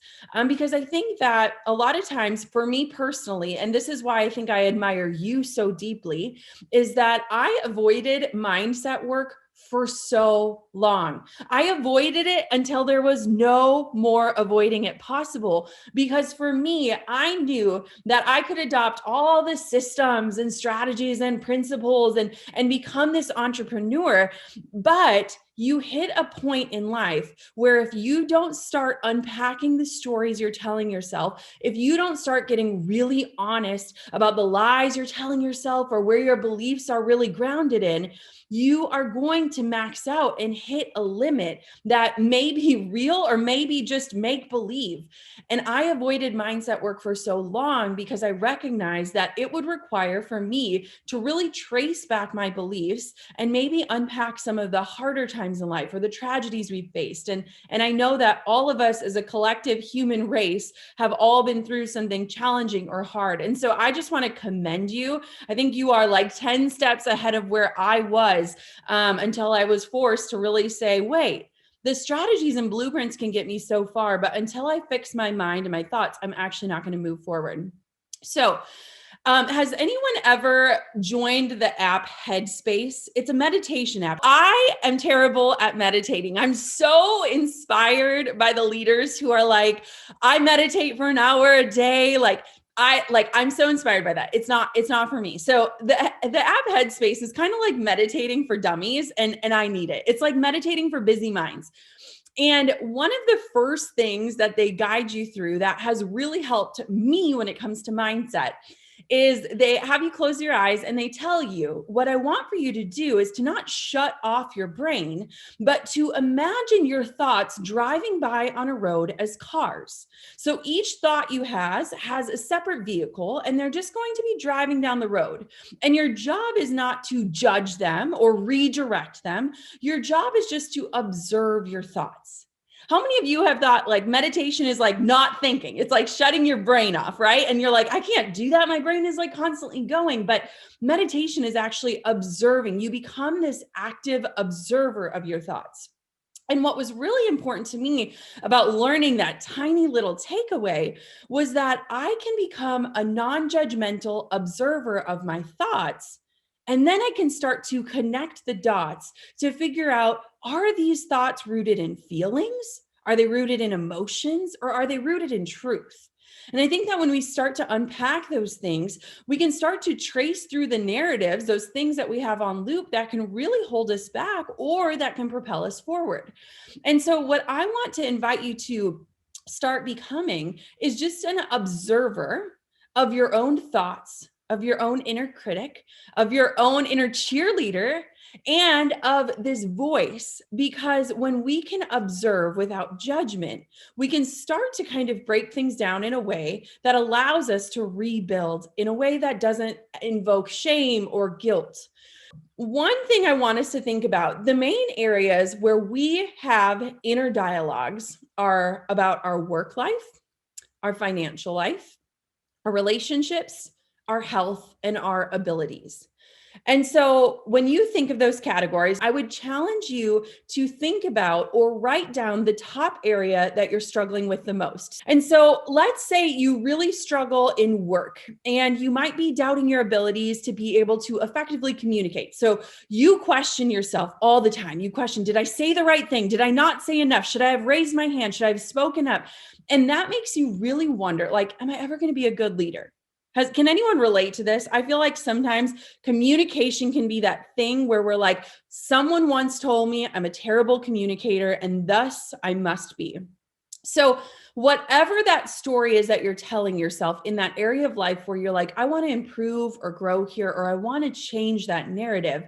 Because I think that a lot of times for me personally, and this is why I think I admire you so deeply, is that I avoided mindset work for so long. I avoided it until there was no more avoiding it possible. Because for me, I knew that I could adopt all the systems and strategies and principles and become this entrepreneur. But you hit a point in life where if you don't start unpacking the stories you're telling yourself, if you don't start getting really honest about the lies you're telling yourself or where your beliefs are really grounded in, you are going to max out and hit a limit that may be real or maybe just make believe. And I avoided mindset work for so long because I recognized that it would require for me to really trace back my beliefs and maybe unpack some of the harder times in life or the tragedies we've faced. And I know that all of us as a collective human race have all been through something challenging or hard. And so I just want to commend you. I think you are like 10 steps ahead of where I was until I was forced to really say, wait, the strategies and blueprints can get me so far, but until I fix my mind and my thoughts, I'm actually not going to move forward. So has anyone ever joined the app Headspace? It's a meditation app. I am terrible at meditating. I'm so inspired by the leaders who are like, I meditate for an hour a day. I'm so inspired by that. It's not for me. So the app Headspace is kind of like meditating for dummies, and I need it. It's like meditating for busy minds. And one of the first things that they guide you through that has really helped me when it comes to mindset is they have you close your eyes and they tell you, what I want for you to do is to not shut off your brain, but to imagine your thoughts driving by on a road as cars. So each thought you has a separate vehicle and they're just going to be driving down the road. And your job is not to judge them or redirect them. Your job is just to observe your thoughts. How many of you have thought like meditation is like not thinking? It's like shutting your brain off, right? And you're like, I can't do that. My brain is like constantly going. But meditation is actually observing. You become this active observer of your thoughts. And what was really important to me about learning that tiny little takeaway was that I can become a non-judgmental observer of my thoughts. And then I can start to connect the dots to figure out, are these thoughts rooted in feelings? Are they rooted in emotions? Or are they rooted in truth? And I think that when we start to unpack those things, we can start to trace through the narratives, those things that we have on loop that can really hold us back or that can propel us forward. And so what I want to invite you to start becoming is just an observer of your own thoughts, of your own inner critic, of your own inner cheerleader, and of this voice. Because when we can observe without judgment, we can start to kind of break things down in a way that allows us to rebuild in a way that doesn't invoke shame or guilt. One thing I want us to think about, the main areas where we have inner dialogues are about our work life, our financial life, our relationships, our health, and our abilities. And so when you think of those categories, I would challenge you to think about or write down the top area that you're struggling with the most. And so let's say you really struggle in work and you might be doubting your abilities to be able to effectively communicate. So you question yourself all the time. You question, did I say the right thing? Did I not say enough? Should I have raised my hand? Should I have spoken up? And that makes you really wonder, like, am I ever going to be a good leader? Can anyone relate to this? I feel like sometimes communication can be that thing where we're like, someone once told me I'm a terrible communicator and thus I must be. So whatever that story is that you're telling yourself in that area of life where you're like, I want to improve or grow here, or I want to change that narrative,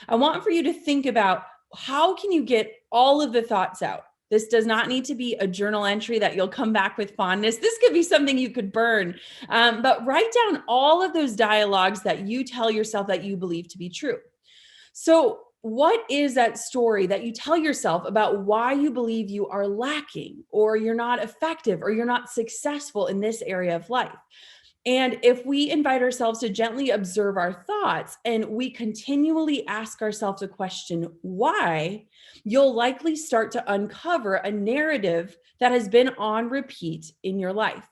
I want for you to think about, how can you get all of the thoughts out? This does not need to be a journal entry that you'll come back with fondness. This could be something you could burn, but write down all of those dialogues that you tell yourself that you believe to be true. So what is that story that you tell yourself about why you believe you are lacking, or you're not effective, or you're not successful in this area of life? And if we invite ourselves to gently observe our thoughts and we continually ask ourselves a question, why, you'll likely start to uncover a narrative that has been on repeat in your life.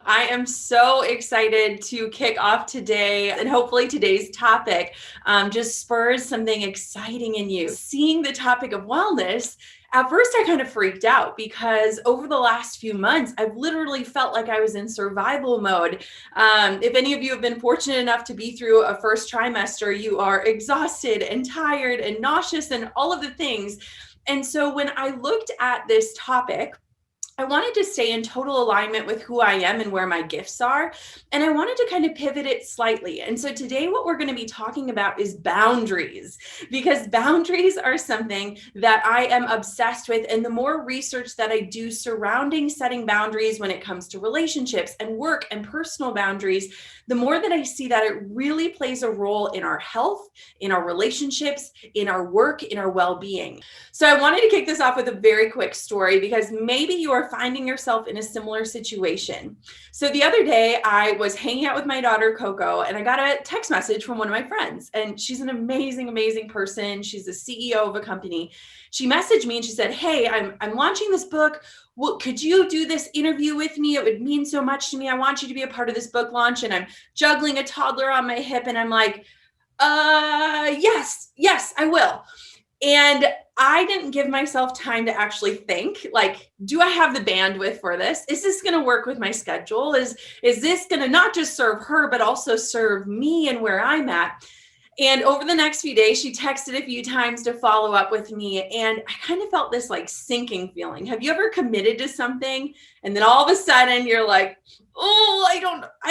I am so excited to kick off today, and hopefully today's topic just spurs something exciting in you. Seeing the topic of wellness, at first I kind of freaked out because over the last few months, I've literally felt like I was in survival mode. If any of you have been fortunate enough to be through a first trimester, you are exhausted and tired and nauseous and all of the things. And so when I looked at this topic, I wanted to stay in total alignment with who I am and where my gifts are. And I wanted to kind of pivot it slightly. And so today what we're going to be talking about is boundaries, because boundaries are something that I am obsessed with. And the more research that I do surrounding setting boundaries when it comes to relationships and work and personal boundaries, the more that I see that it really plays a role in our health, in our relationships, in our work, in our well-being. So I wanted to kick this off with a very quick story, because maybe you are finding yourself in a similar situation. So the other day I was hanging out with my daughter, Coco, and I got a text message from one of my friends, and she's an amazing, amazing person. She's the CEO of a company. She messaged me and she said, "Hey, I'm launching this book. Well, could you do this interview with me? It would mean so much to me. I want you to be a part of this book launch." And I'm juggling a toddler on my hip, and I'm like, yes, I will. And I didn't give myself time to actually think, like, do I have the bandwidth for this? Is this going to work with my schedule? Is this going to not just serve her, but also serve me and where I'm at? And over the next few days, she texted a few times to follow up with me. And I kind of felt this like sinking feeling. Have you ever committed to something and then all of a sudden you're like, oh, I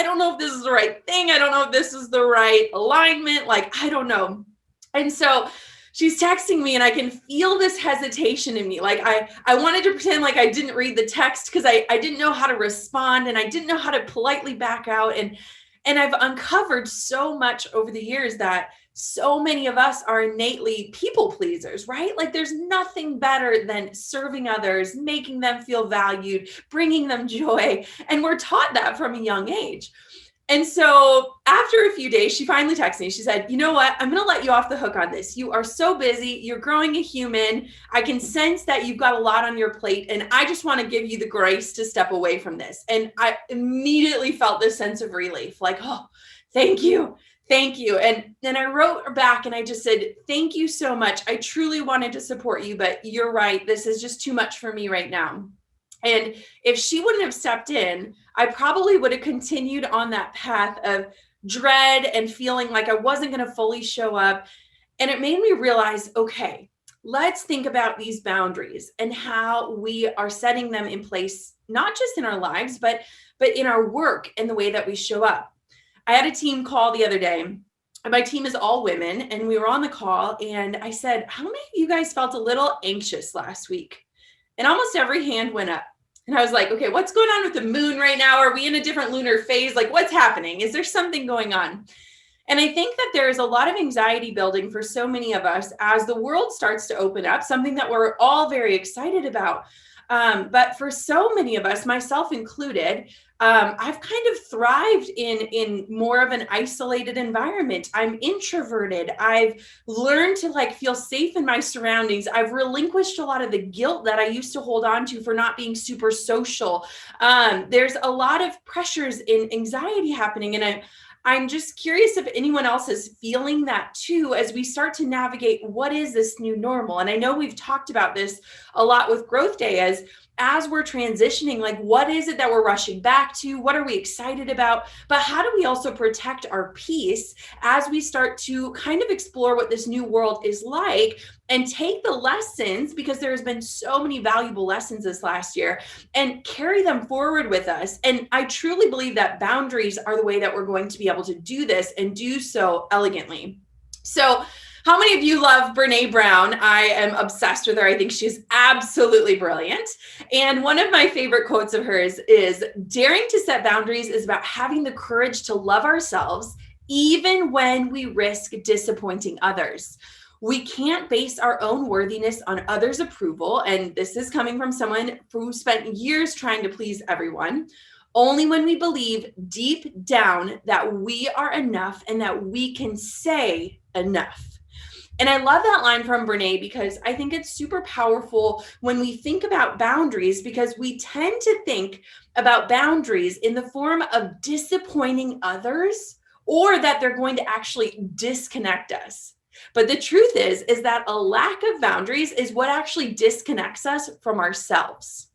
don't know if this is the right thing. I don't know if this is the right alignment. Like, I don't know. And so she's texting me and I can feel this hesitation in me. Like I wanted to pretend like I didn't read the text because I didn't know how to respond, and I didn't know how to politely back out. And I've uncovered so much over the years that so many of us are innately people pleasers, right? Like there's nothing better than serving others, making them feel valued, bringing them joy. And we're taught that from a young age. And so after a few days, she finally texted me. She said, "You know what? I'm going to let you off the hook on this. You are so busy. You're growing a human. I can sense that you've got a lot on your plate. And I just want to give you the grace to step away from this." And I immediately felt this sense of relief, like, oh, thank you. Thank you. And then I wrote her back and I just said, "Thank you so much. I truly wanted to support you, but you're right. This is just too much for me right now." And if she wouldn't have stepped in, I probably would have continued on that path of dread and feeling like I wasn't going to fully show up. And it made me realize, okay, let's think about these boundaries and how we are setting them in place, not just in our lives, but in our work and the way that we show up. I had a team call the other day. My team is all women, and we were on the call, and I said, "How many of you guys felt a little anxious last week?" And almost every hand went up. And I was like, okay, what's going on with the moon right now? Are we in a different lunar phase? Like, what's happening? Is there something going on? And I think that there is a lot of anxiety building for so many of us as the world starts to open up, something that we're all very excited about. But for so many of us, myself included, I've kind of thrived in more of an isolated environment. I'm introverted. I've learned to like feel safe in my surroundings. I've relinquished a lot of the guilt that I used to hold on to for not being super social. There's a lot of pressures in anxiety happening. And I'm just curious if anyone else is feeling that too, as we start to navigate what is this new normal. And I know we've talked about this a lot with GrowthDay as we're transitioning, like what is it that we're rushing back to? What are we excited about? But how do we also protect our peace as we start to kind of explore what this new world is like and take the lessons, because there's been so many valuable lessons this last year, and carry them forward with us. And I truly believe that boundaries are the way that we're going to be able to do this and do so elegantly. So how many of you love Brené Brown? I am obsessed with her. I think she's absolutely brilliant. And one of my favorite quotes of hers is, daring to set boundaries is about having the courage to love ourselves, even when we risk disappointing others. We can't base our own worthiness on others' approval. And this is coming from someone who spent years trying to please everyone. Only when we believe deep down that we are enough and that we can say enough. And I love that line from Brené because I think it's super powerful when we think about boundaries, because we tend to think about boundaries in the form of disappointing others or that they're going to actually disconnect us. But the truth is that a lack of boundaries is what actually disconnects us from ourselves.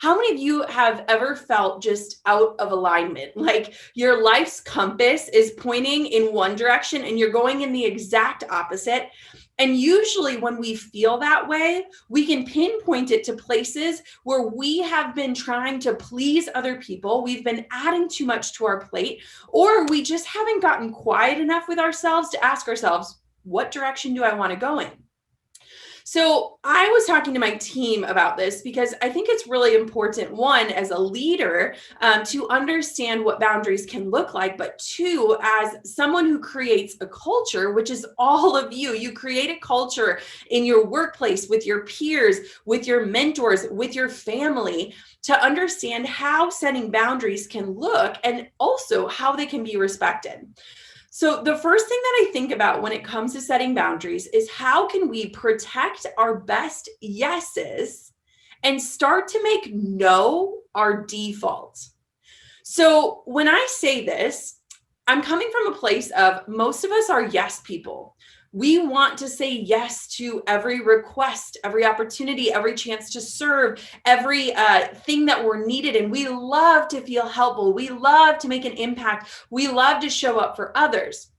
How many of you have ever felt just out of alignment? Like your life's compass is pointing in one direction and you're going in the exact opposite. And usually when we feel that way, we can pinpoint it to places where we have been trying to please other people. We've been adding too much to our plate, or we just haven't gotten quiet enough with ourselves to ask ourselves, what direction do I want to go in? So I was talking to my team about this because I think it's really important, one, as a leader, to understand what boundaries can look like, but two, as someone who creates a culture, which is all of you. You create a culture in your workplace, with your peers, with your mentors, with your family, to understand how setting boundaries can look and also how they can be respected. So the first thing that I think about when it comes to setting boundaries is, how can we protect our best yeses and start to make no our default? So when I say this, I'm coming from a place of, most of us are yes people. We want to say yes to every request, every opportunity, every chance to serve, every thing that we're needed. And we love to feel helpful. We love to make an impact. We love to show up for others.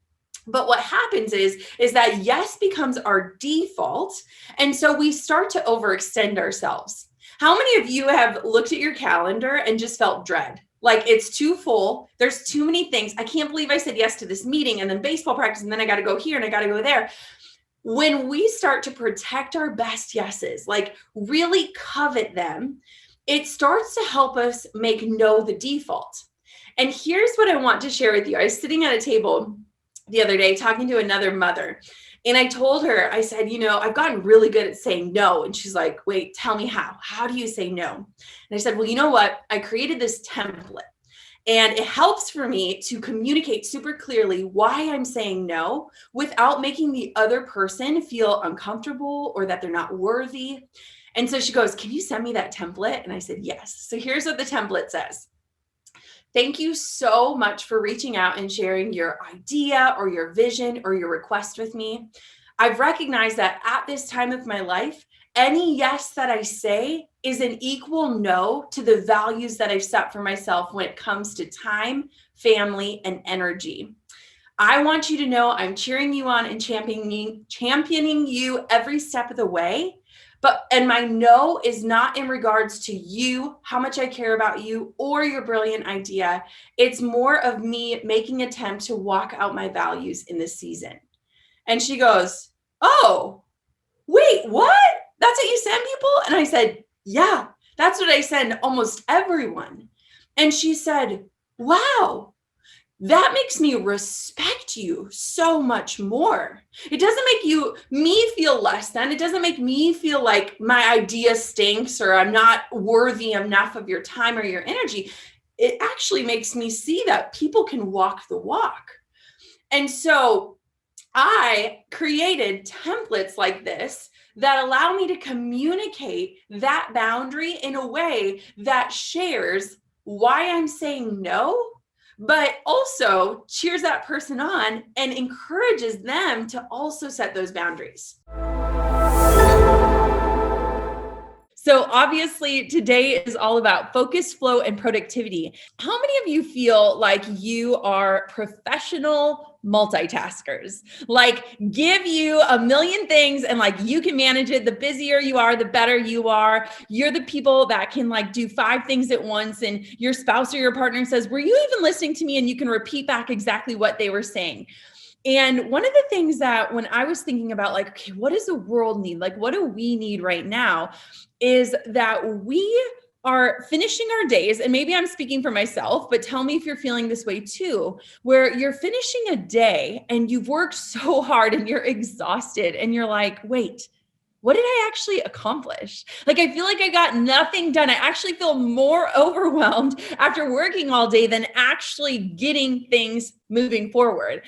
But what happens is that yes becomes our default. And so we start to overextend ourselves. How many of you have looked at your calendar and just felt dread? Like it's too full. There's too many things. I can't believe I said yes to this meeting and then baseball practice, and then I got to go here and I got to go there. When we start to protect our best yeses, like really covet them, it starts to help us make no the default. And here's what I want to share with you. I was sitting at a table the other day talking to another mother. And I told her, I said, I've gotten really good at saying no. And she's like, wait, tell me how. How do you say no? And I said, well, you know what? I created this template. And it helps for me to communicate super clearly why I'm saying no without making the other person feel uncomfortable or that they're not worthy. And so she goes, can you send me that template? And I said, yes. So here's what the template says. Thank you so much for reaching out and sharing your idea or your vision or your request with me. I've recognized that at this time of my life, any yes that I say is an equal no to the values that I've set for myself when it comes to time, family, and energy. I want you to know I'm cheering you on and championing you every step of the way. And my no is not in regards to you, how much I care about you, or your brilliant idea. It's more of me making an attempt to walk out my values in this season. And she goes, oh, wait, what? That's what you send people? And I said, yeah, that's what I send almost everyone. And she said, wow. That makes me respect you so much more. It doesn't make me feel less than. It doesn't make me feel like my idea stinks or I'm not worthy enough of your time or your energy. It actually makes me see that people can walk the walk. And so I created templates like this that allow me to communicate that boundary in a way that shares why I'm saying no, but also cheers that person on and encourages them to also set those boundaries. So obviously today is all about focus, flow, and productivity. How many of you feel like you are professional multitaskers? Like give you a million things and like you can manage it. The busier you are, the better you are. You're the people that can like do 5 things at once, and your spouse or your partner says, were you even listening to me? And you can repeat back exactly what they were saying. And one of the things that when I was thinking about like, okay, what does the world need? Like, what do we need right now? Is that we are finishing our days, and maybe I'm speaking for myself, but tell me if you're feeling this way too, where you're finishing a day and you've worked so hard and you're exhausted and you're like, wait, what did I actually accomplish? Like, I feel like I got nothing done. I actually feel more overwhelmed after working all day than actually getting things moving forward.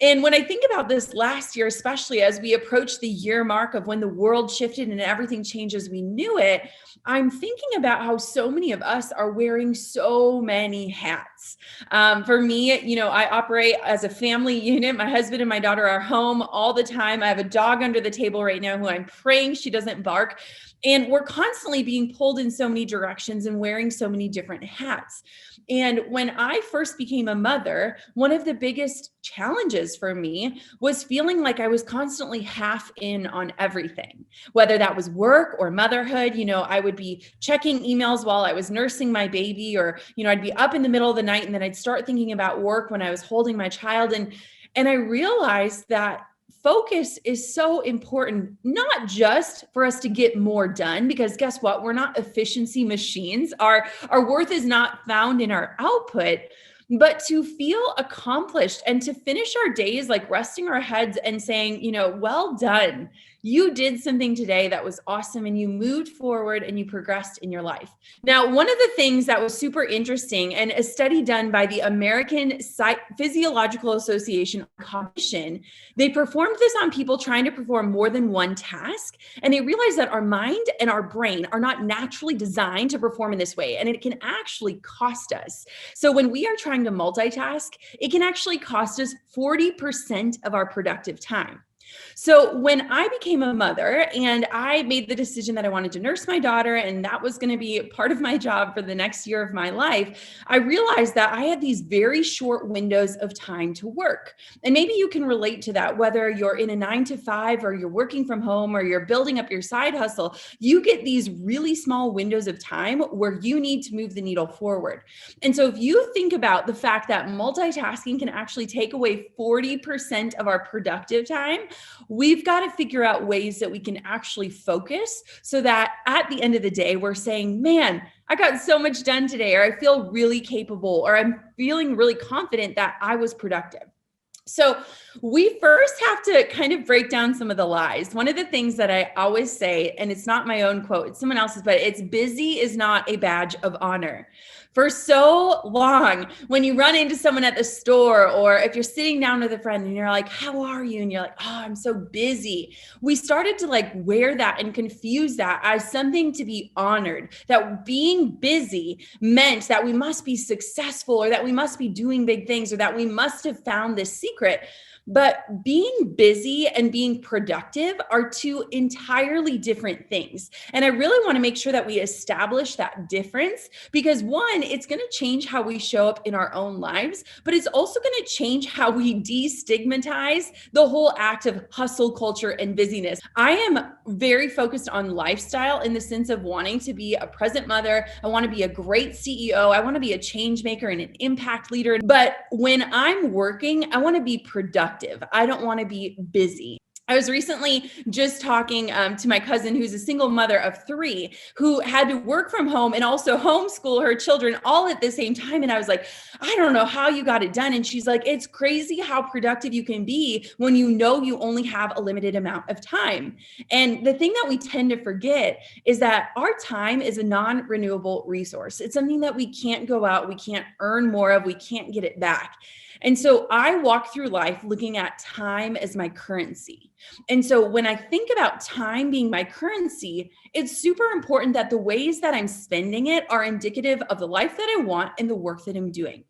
And when I think about this last year, especially as we approach the year mark of when the world shifted and everything changed as we knew it, I'm thinking about how so many of us are wearing so many hats. For me, I operate as a family unit. My husband and my daughter are home all the time. I have a dog under the table right now who I'm praying she doesn't bark. And we're constantly being pulled in so many directions and wearing so many different hats. And when I first became a mother, one of the biggest challenges for me was feeling like I was constantly half in on everything, whether that was work or motherhood. I would be checking emails while I was nursing my baby, or, I'd be up in the middle of the night and then I'd start thinking about work when I was holding my child. And I realized that focus is so important, not just for us to get more done, because guess what? We're not efficiency machines. Our worth is not found in our output, but to feel accomplished and to finish our days like resting our heads and saying, well done. You did something today that was awesome and you moved forward and you progressed in your life. Now, one of the things that was super interesting, and a study done by the American Physiological Association Cognition, they performed this on people trying to perform more than one task. And they realized that our mind and our brain are not naturally designed to perform in this way. And it can actually cost us. So when we are trying to multitask, it can actually cost us 40% of our productive time. So when I became a mother and I made the decision that I wanted to nurse my daughter, and that was going to be part of my job for the next year of my life, I realized that I had these very short windows of time to work. And maybe you can relate to that, whether you're in a 9 to 5 or you're working from home or you're building up your side hustle, you get these really small windows of time where you need to move the needle forward. And so if you think about the fact that multitasking can actually take away 40% of our productive time, we've got to figure out ways that we can actually focus so that at the end of the day, we're saying, man, I got so much done today, or I feel really capable, or I'm feeling really confident that I was productive. So we first have to kind of break down some of the lies. One of the things that I always say, and it's not my own quote, it's someone else's, but it's busy is not a badge of honor. For so long, when you run into someone at the store, or if you're sitting down with a friend and you're like, how are you? And you're like, oh, I'm so busy. We started to like wear that and confuse that as something to be honored, that being busy meant that we must be successful, or that we must be doing big things, or that we must have found this secret. But being busy and being productive are two entirely different things. And I really want to make sure that we establish that difference, because one, it's going to change how we show up in our own lives, but it's also going to change how we destigmatize the whole act of hustle culture and busyness. I am very focused on lifestyle in the sense of wanting to be a present mother. I want to be a great CEO. I want to be a change maker and an impact leader. But when I'm working, I want to be productive. I don't want to be busy. I was recently just talking to my cousin, who's a single mother of 3, who had to work from home and also homeschool her children all at the same time. And I was like, I don't know how you got it done. And she's like, it's crazy how productive you can be when you know you only have a limited amount of time. And the thing that we tend to forget is that our time is a non-renewable resource. It's something that we can't go out, we can't earn more of, we can't get it back. And so I walk through life looking at time as my currency. And so when I think about time being my currency, it's super important that the ways that I'm spending it are indicative of the life that I want and the work that I'm doing.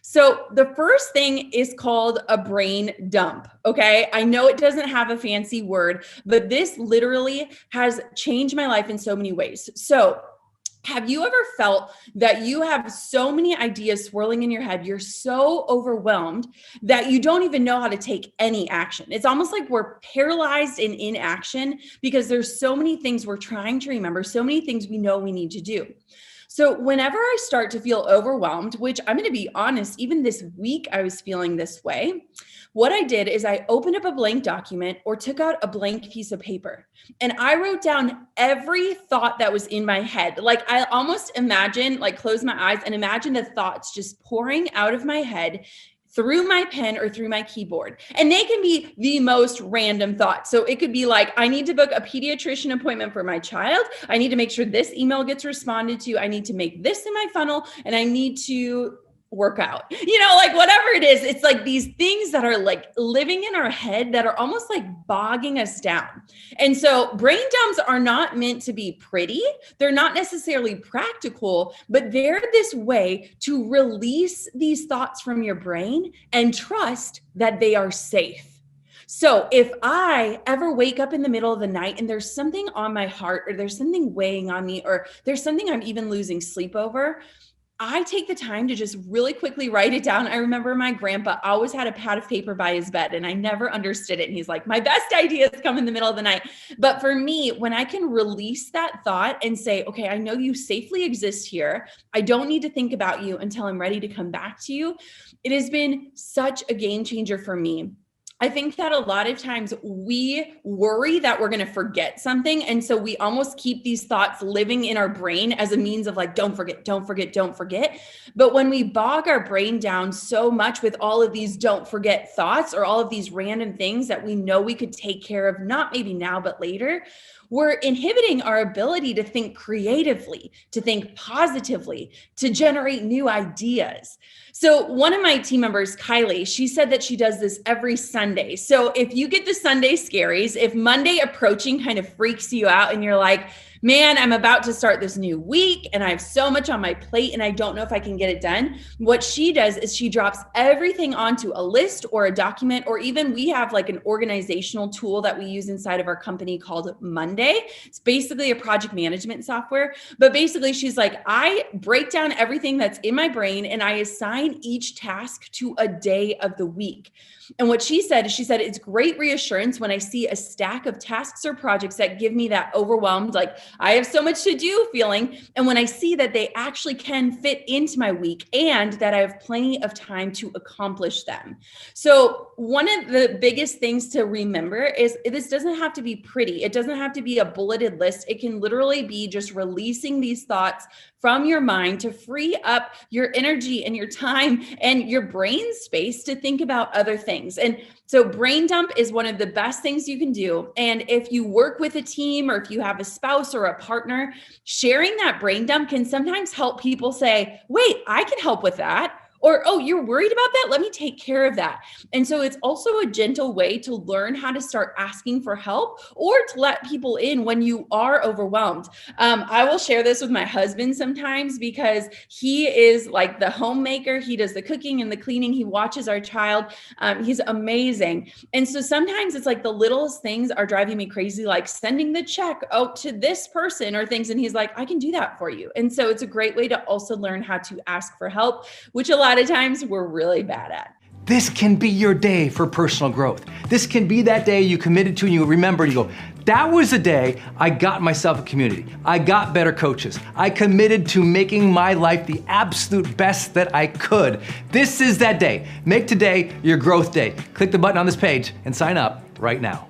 So the first thing is called a brain dump. Okay. I know it doesn't have a fancy word, but this literally has changed my life in so many ways. So have you ever felt that you have so many ideas swirling in your head, you're so overwhelmed that you don't even know how to take any action? It's almost like we're paralyzed in inaction because there's so many things we're trying to remember, so many things we know we need to do. So whenever I start to feel overwhelmed, which I'm going to be honest, even this week I was feeling this way, what I did is I opened up a blank document or took out a blank piece of paper and I wrote down every thought that was in my head. Like I almost imagine, like close my eyes and imagine the thoughts just pouring out of my head through my pen or through my keyboard. And they can be the most random thoughts. So it could be like, I need to book a pediatrician appointment for my child. I need to make sure this email gets responded to. I need to make this in my funnel and I need to work out, like whatever it is, it's like these things that are like living in our head that are almost like bogging us down. And so brain dumps are not meant to be pretty. They're not necessarily practical, but they're this way to release these thoughts from your brain and trust that they are safe. So if I ever wake up in the middle of the night and there's something on my heart or there's something weighing on me or there's something I'm even losing sleep over, I take the time to just really quickly write it down. I remember my grandpa always had a pad of paper by his bed and I never understood it. And he's like, my best ideas come in the middle of the night. But for me, when I can release that thought and say, okay, I know you safely exist here. I don't need to think about you until I'm ready to come back to you. It has been such a game changer for me. I think that a lot of times we worry that we're going to forget something. And so we almost keep these thoughts living in our brain as a means of like, don't forget, don't forget, don't forget. But when we bog our brain down so much with all of these don't forget thoughts or all of these random things that we know we could take care of, not maybe now, but later, we're inhibiting our ability to think creatively, to think positively, to generate new ideas. So one of my team members, Kylie, she said that she does this every Sunday. So if you get the Sunday scaries, if Monday approaching kind of freaks you out and you're like, man, I'm about to start this new week and I have so much on my plate and I don't know if I can get it done. What she does is she drops everything onto a list or a document, or even we have like an organizational tool that we use inside of our company called Monday. It's basically a project management software, but basically she's like, I break down everything that's in my brain and I assign each task to a day of the week. And what she said, it's great reassurance when I see a stack of tasks or projects that give me that overwhelmed, like I have so much to do feeling. And when I see that they actually can fit into my week and that I have plenty of time to accomplish them. So one of the biggest things to remember is this doesn't have to be pretty. It doesn't have to be a bulleted list. It can literally be just releasing these thoughts from your mind to free up your energy and your time and your brain space to think about other things. And so brain dump is one of the best things you can do. And if you work with a team or if you have a spouse or a partner, sharing that brain dump can sometimes help people say, wait, I can help with that. Or, oh, you're worried about that? Let me take care of that. And so it's also a gentle way to learn how to start asking for help or to let people in when you are overwhelmed. I will share this with my husband sometimes because he is like the homemaker. He does the cooking and the cleaning. He watches our child. He's amazing. And so sometimes it's like the littlest things are driving me crazy, like sending the check out to this person or things. And he's like, I can do that for you. And so it's a great way to also learn how to ask for help, which a lot of times we're really bad at. This can be your day for personal growth. This can be that day you committed to and you remember and you go, that was the day I got myself a community. I got better coaches. I committed to making my life the absolute best that I could. This is that day. Make today your growth day. Click the button on this page and sign up right now.